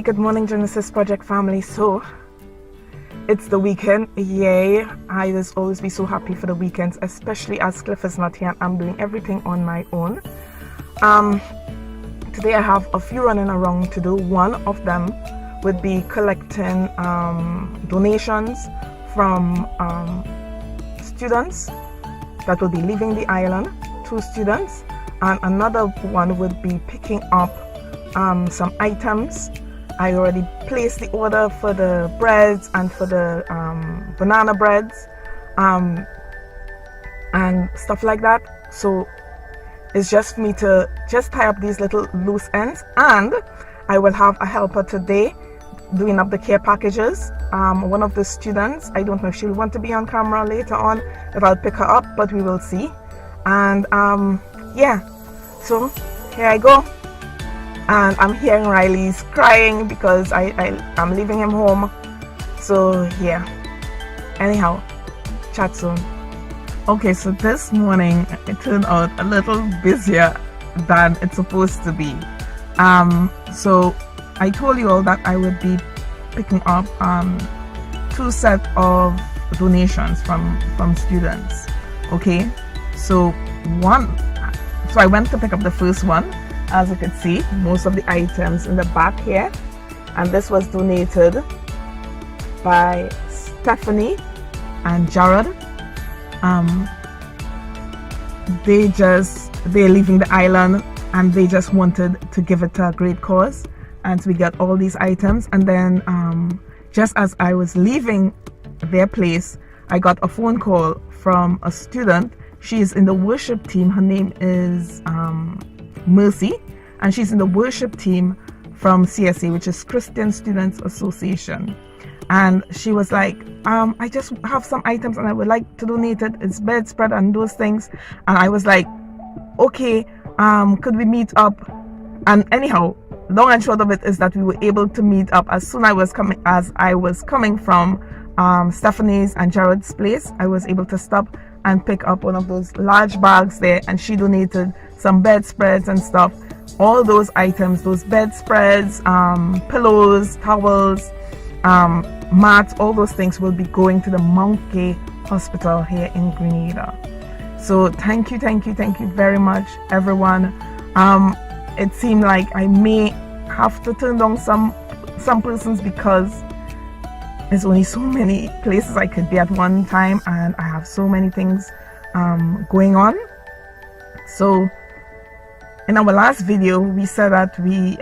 Hi, good morning, Genesis Project family. So it's the weekend, yay. I just always be so happy for the weekends, especially as Cliff is not here and I'm doing everything on my own. Today I have a few running around to do. One of them would be collecting donations from students that will be leaving the island, 2 students, and another one would be picking up some items. I already placed the order for the breads and for the banana breads and stuff like that. So it's just for me to just tie up these little loose ends, and I will have a helper today doing up the care packages. One of the students, I don't know if she'll want to be on camera later on, if I'll pick her up, but we will see. And yeah, so here I go. And I'm hearing Riley's crying because I'm leaving him home. So yeah, anyhow, chat soon. Okay, so this morning it turned out a little busier than it's supposed to be. So I told you all that I would be picking up 2 sets of donations from students. Okay, so I went to pick up the first one. As you can see, most of the items in the back here, and this was donated by Stephanie and Jared. They're leaving the island and they just wanted to give it to a great cause, and we got all these items. And then just as I was leaving their place, I got a phone call from a student. She's in the worship team. Her name is Mercy, and she's in the worship team from CSA, which is Christian Students Association. And she was like, I just have some items and I would like to donate it. It's bedspread and those things. And I was like, okay, could we meet up? And anyhow, long and short of it is that we were able to meet up as soon as I was coming from Stephanie's and Jared's place. I was able to stop and pick up one of those large bags there, and she donated some bedspreads and stuff. All those items, those bedspreads, pillows, towels, mats, all those things will be going to the Mount Gay Hospital here in Grenada. So thank you very much, everyone. It seemed like I may have to turn down some persons because there's only so many places I could be at one time, and I have so many things going on. So in our last video, we said that we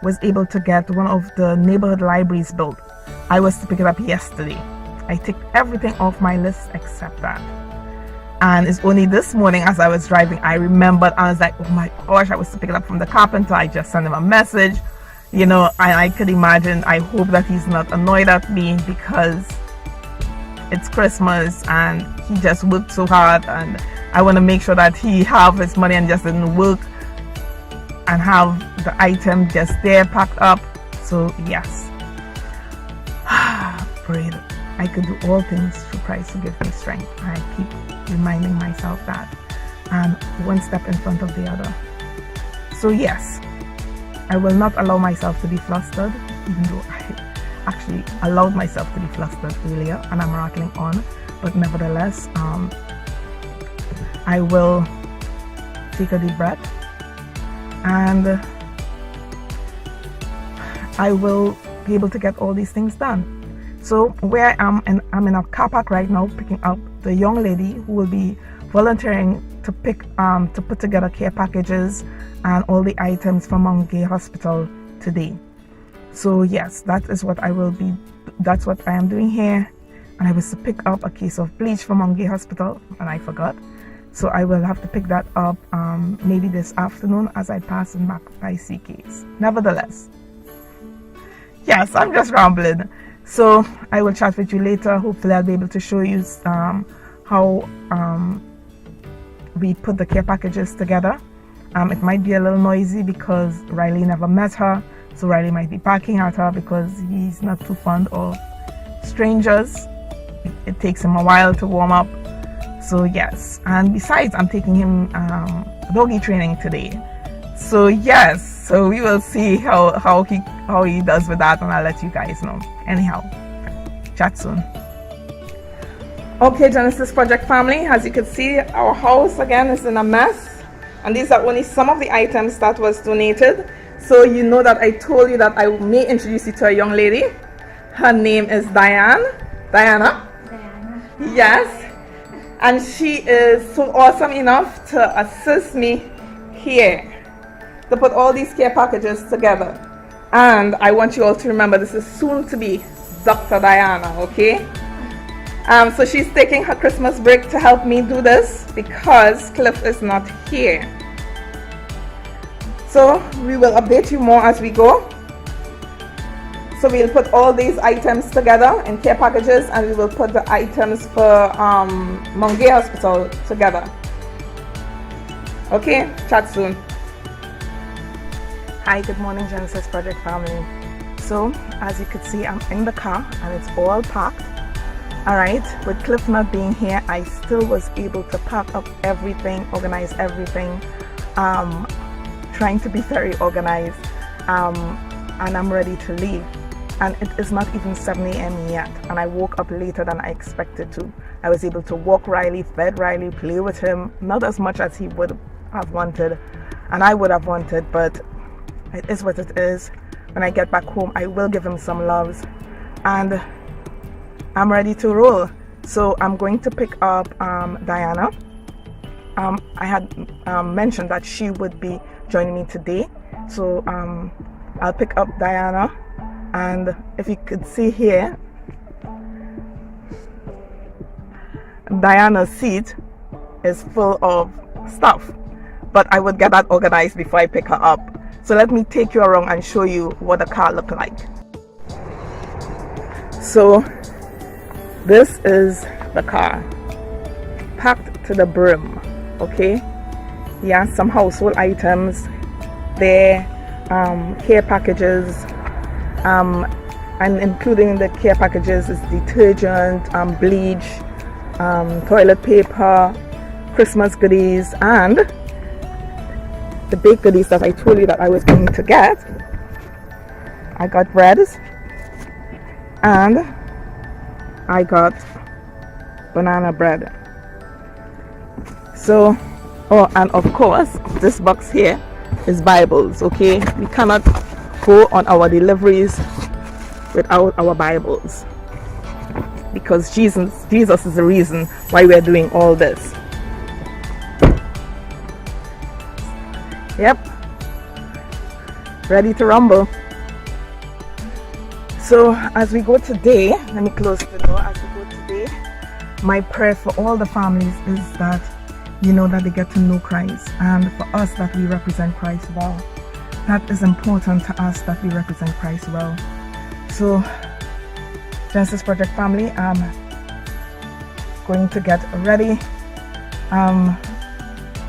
was able to get one of the neighborhood libraries built. I was to pick it up yesterday. I ticked everything off my list except that. And it's only this morning as I was driving, I remembered. I was like, oh my gosh, I was to pick it up from the carpenter. I just sent him a message. You know, I could imagine, I hope that he's not annoyed at me because it's Christmas and he just worked so hard, and I want to make sure that he have his money and just didn't work and have the item just there packed up. So yes, pray that I could do all things through Christ who gives me strength. I keep reminding myself that, and one step in front of the other. So yes, I will not allow myself to be flustered, even though I actually allowed myself to be flustered earlier and I'm rattling on. But nevertheless, I will take a deep breath and I will be able to get all these things done. So where I am, and I'm in a car park right now picking up the young lady who will be volunteering to put together care packages and all the items from Mount Gay Hospital today. So yes, that's what I am doing here. And I was to pick up a case of bleach from Mount Gay Hospital and I forgot. So I will have to pick that up maybe this afternoon as I pass in back by CK's. Nevertheless, yes, I'm just rambling. So I will chat with you later. Hopefully I'll be able to show you how we put the care packages together. It might be a little noisy because Riley never met her, so Riley might be barking at her because he's not too fond of strangers. It takes him a while to warm up. So yes, and besides, I'm taking him doggy training today. So yes, So we will see how he does with that, and I'll let you guys know. Anyhow, chat soon. Okay, Genesis Project family, as you can see, our house again is in a mess, and these are only some of the items that was donated. So you know that I told you that I may introduce you to a young lady. Her name is Diana. Diana. Yes. And she is so awesome enough to assist me here to put all these care packages together. And I want you all to remember, this is soon to be Dr. Diana, okay? So she's taking her Christmas break to help me do this because Cliff is not here. So we will update you more as we go. So we'll put all these items together in care packages, and we will put the items for Mount Gay Hospital together. Okay, chat soon. Hi, good morning, Genesis Project family. So as you can see, I'm in the car and it's all packed. Alright, with Cliff not being here, I still was able to pack up everything, organize everything, trying to be very organized, and I'm ready to leave. And it is not even 7 a.m. yet, and I woke up later than I expected to. I was able to walk Riley, fed Riley, play with him, not as much as he would have wanted and I would have wanted, but it is what it is. When I get back home, I will give him some loves, and I'm ready to roll. So I'm going to pick up Diana. I had mentioned that she would be joining me today, so I'll pick up Diana. And if you could see here, Diana's seat is full of stuff, but I would get that organized before I pick her up. So let me take you around and show you what the car looked like. So this is the car, packed to the brim. Okay, yeah, some household items there, care packages, and including the care packages is detergent, bleach, toilet paper, Christmas goodies, and the baked goodies that I told you that I was going to get. I got breads, and I got banana bread. So, oh, and of course, this box here is Bibles. Okay, we cannot go on our deliveries without our Bibles, because Jesus is the reason why we're doing all this. Yep, ready to rumble. So as we go today, let me close the door. As we go today, my prayer for all the families is that, you know, that they get to know Christ, and for us that we represent Christ well. That is important to us, that we represent Christ well. So Genesis Project family, I'm going to get ready.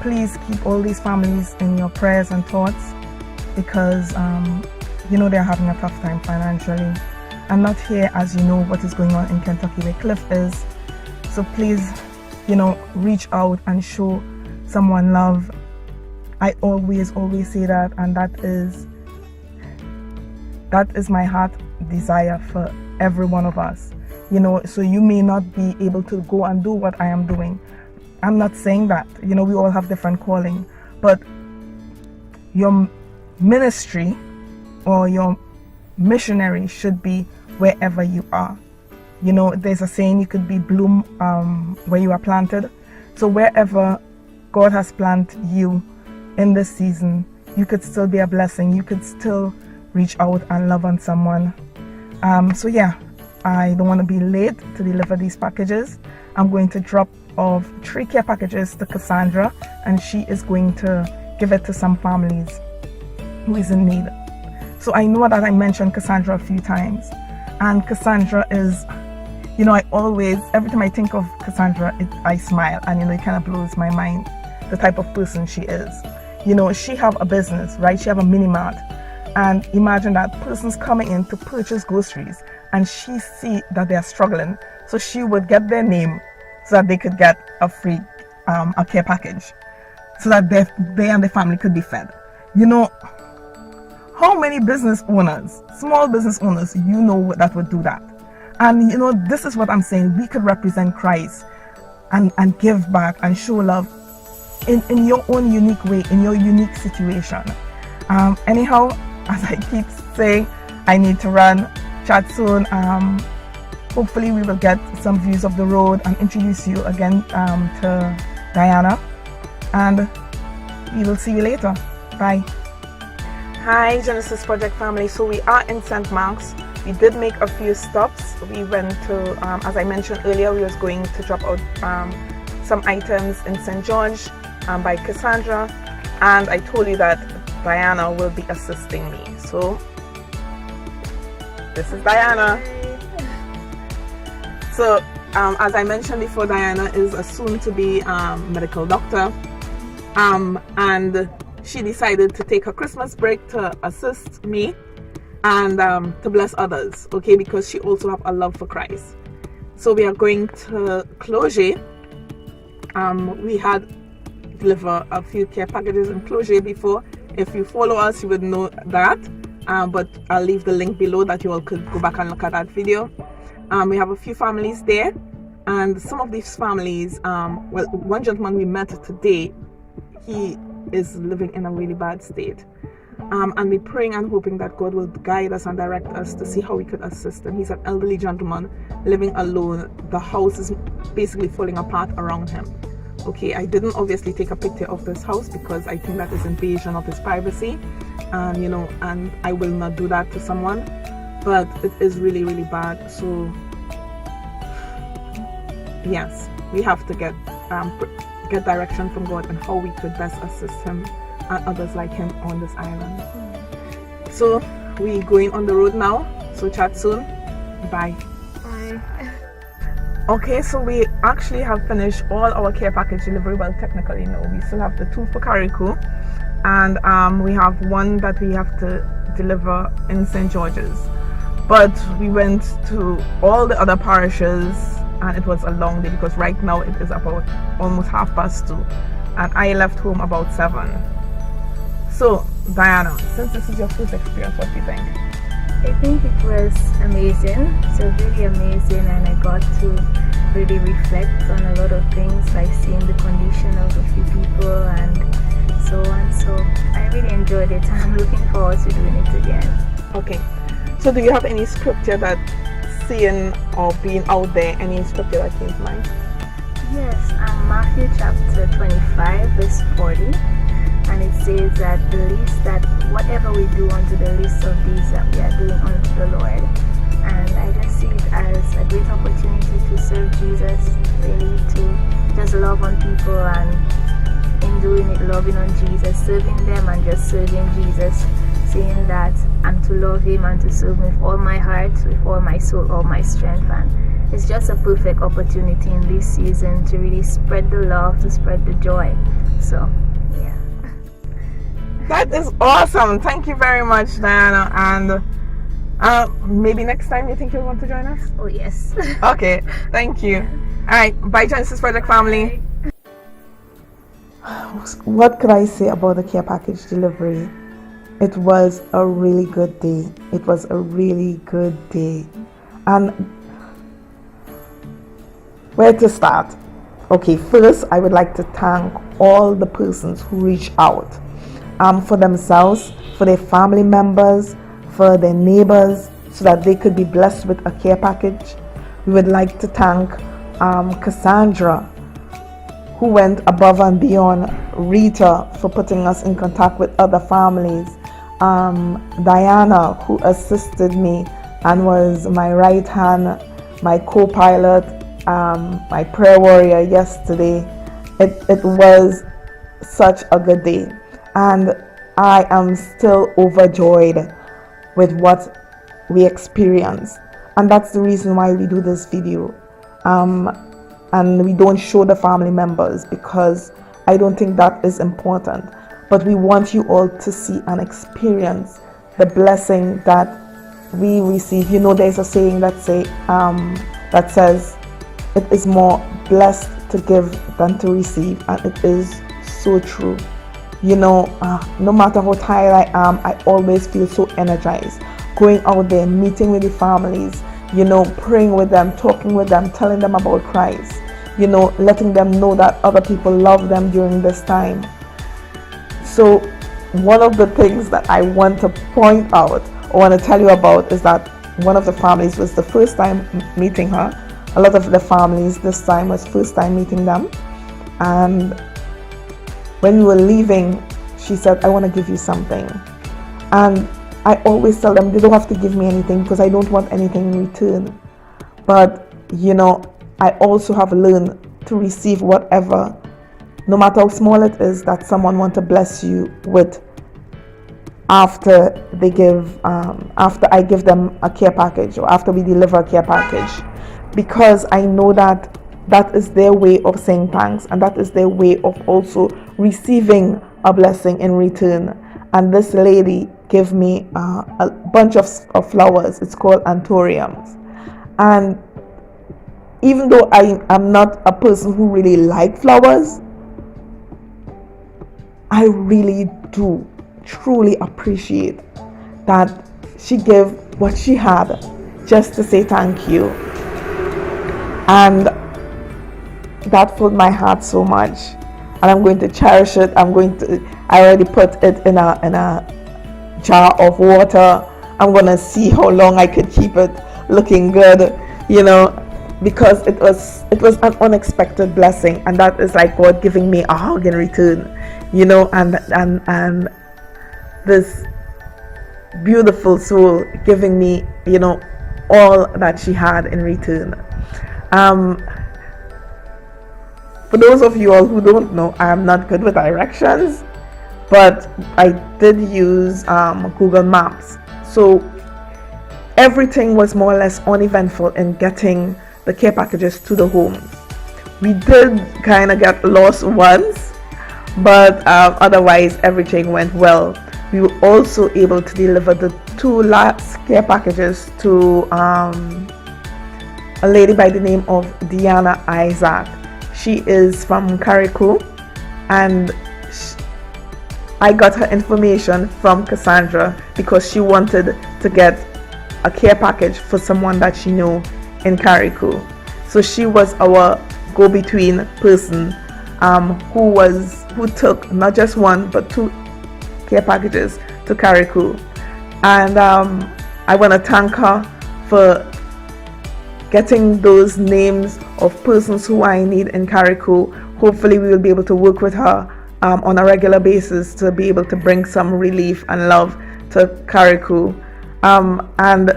Please keep all these families in your prayers and thoughts, because you know they're having a tough time financially. I'm not here, as you know, what is going on in Kentucky where Cliff is. So please, you know, reach out and show someone love. I always say that, and that is my heart desire for every one of us. You know, so you may not be able to go and do what I am doing. I'm not saying that, you know, we all have different calling, but your ministry or your missionary should be wherever you are. You know, there's a saying, you could be bloom where you are planted. So wherever God has planted you in this season, you could still be a blessing. You could still reach out and love on someone. So yeah, I don't want to be late to deliver these packages. I'm going to drop off 3 care packages to Cassandra, and she is going to give it to some families who is in need. So I know that I mentioned Cassandra a few times, and Cassandra is, you know, I always, every time I think of Cassandra, I smile, and you know, it kind of blows my mind, the type of person she is. You know, she have a business, right? She have a mini mart, and imagine that person's coming in to purchase groceries, and she see that they are struggling, so she would get their name so that they could get a free a care package, so that they and their family could be fed. You know, How many business owners, small business owners, that would do that? And this is what I'm saying. We could represent Christ and give back and show love in your own unique way, in your unique situation. Anyhow, as I keep saying, I need to run. Chat soon. Hopefully we will get some views of the road and introduce you again to Diana. And we will see you later. Bye. Hi Genesis Project family. So we are in St. Mark's. We did make a few stops. We went to, as I mentioned earlier, we was going to drop out some items in St. George by Cassandra, and I told you that Diana will be assisting me. So this is Diana. So as I mentioned before, Diana is a soon-to-be medical doctor, and she decided to take a Christmas break to assist me and to bless others, okay, because she also have a love for Christ. So we are going to Cloget. We had delivered a few care packages in Cloget before. If you follow us, you would know that, but I'll leave the link below that you all could go back and look at that video. We have a few families there, and some of these families, well, one gentleman we met today, he is living in a really bad state. And we're praying and hoping that God will guide us and direct us to see how we could assist him. He's an elderly gentleman living alone. The house is basically falling apart around him. Okay, I didn't obviously take a picture of this house because I think that is invasion of his privacy, and and I will not do that to someone, but it is really, really bad. So yes, we have to get direction from God on how we could best assist him and others like him on this island. So we going on the road now, so chat soon. Bye. Okay, so we actually have finished all our care package delivery. Well, technically no, we still have the 2 for Carriacou, and we have 1 that we have to deliver in St. George's, but we went to all the other parishes and it was a long day because right now it is about almost 2:30 and I left home about 7. So Diana, since this is your first experience, what do you think? I think it was amazing, so really amazing, and I got to really reflect on a lot of things, like seeing the condition of a few people and so on. So I really enjoyed it and I'm looking forward to doing it again. Okay, so do you have any scripture that seeing or being out there, any scripture that came to mind? Yes, Matthew chapter 25 verse 40, and it says that whatever we do unto the least of these, that we are doing unto the Lord. And I just see it as a great opportunity to serve Jesus, really to just love on people, and in doing it, loving on Jesus, serving them and just serving Jesus, saying that I'm to love him and to serve him with all my heart, with all my soul, all my strength. And it's just a perfect opportunity in this season to really spread the love, to spread the joy. So yeah. That is awesome. Thank you very much, Diana. And maybe next time you think you'll want to join us? Oh yes. Okay, thank you. Alright, bye Genesis Project family. What could I say about the care package delivery? It was a really good day. It was a really good day. And where to start? Okay, first I would like to thank all the persons who reached out. For themselves, for their family members, for their neighbors, so that they could be blessed with a care package. We would like to thank Cassandra, who went above and beyond, Rita for putting us in contact with other families, Diana, who assisted me and was my right hand, my co-pilot, my prayer warrior yesterday. It was such a good day. And I am still overjoyed with what we experienced. And that's the reason why we do this video. And we don't show the family members because I don't think that is important. But we want you all to see and experience the blessing that we receive. You know, there's a saying that says, it is more blessed to give than to receive. And it is so true. no matter how tired I am, I always feel so energized. Going out there, meeting with the families, praying with them, talking with them, telling them about Christ, letting them know that other people love them during this time. So one of the things that I want to point out or want to tell you about is that one of the families was the first time meeting her. A lot of the families this time was first time meeting them. And when we were leaving, she said, I want to give you something. And I always tell them they don't have to give me anything because I don't want anything in return. But, I also have learned to receive whatever, no matter how small it is, that someone wants to bless you with after I give them a care package or after we deliver a care package. Because I know that is their way of saying thanks, and that is their way of also receiving a blessing in return. And this lady gave me a bunch of flowers. It's called anthuriums. And even though I am not a person who really like flowers, I really do truly appreciate that she gave what she had just to say thank you. And that filled my heart so much, and I'm going to cherish it. I already put it in a jar of water. I'm gonna see how long I could keep it looking good, because it was an unexpected blessing, and that is like God giving me a hug in return, and this beautiful soul giving me, all that she had in return. For those of you all who don't know, I am not good with directions, but I did use Google Maps. So everything was more or less uneventful in getting the care packages to the homes. We did kind of get lost once, but otherwise everything went well. We were also able to deliver the 2 last care packages to a lady by the name of Deanna Isaac. She is from Carriacou, and I got her information from Cassandra because she wanted to get a care package for someone that she knew in Carriacou. So she was our go-between person who took not just 1 but 2 care packages to Carriacou. And I want to thank her for getting those names of persons who I need in Carriacou. Hopefully we will be able to work with her on a regular basis to be able to bring some relief and love to Carriacou. And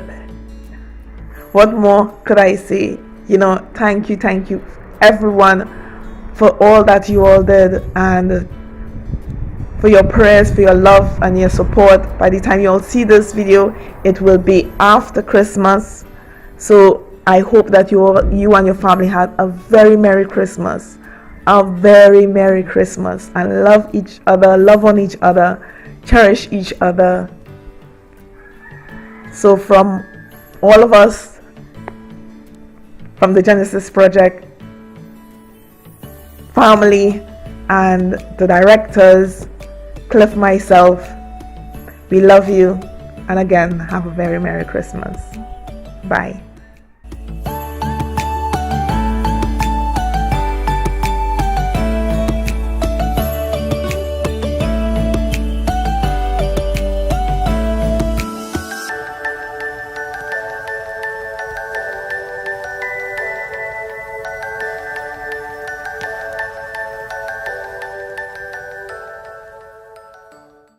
what more could I say? Thank you everyone for all that you all did, and for your prayers, for your love and your support. By the time you all see this video, it will be after Christmas. So I hope that you and your family had a very Merry Christmas. A very Merry Christmas. And love each other, love on each other, cherish each other. So from all of us, from the Genesis Project family and the directors, Cliff, myself, we love you. And again, have a very Merry Christmas. Bye.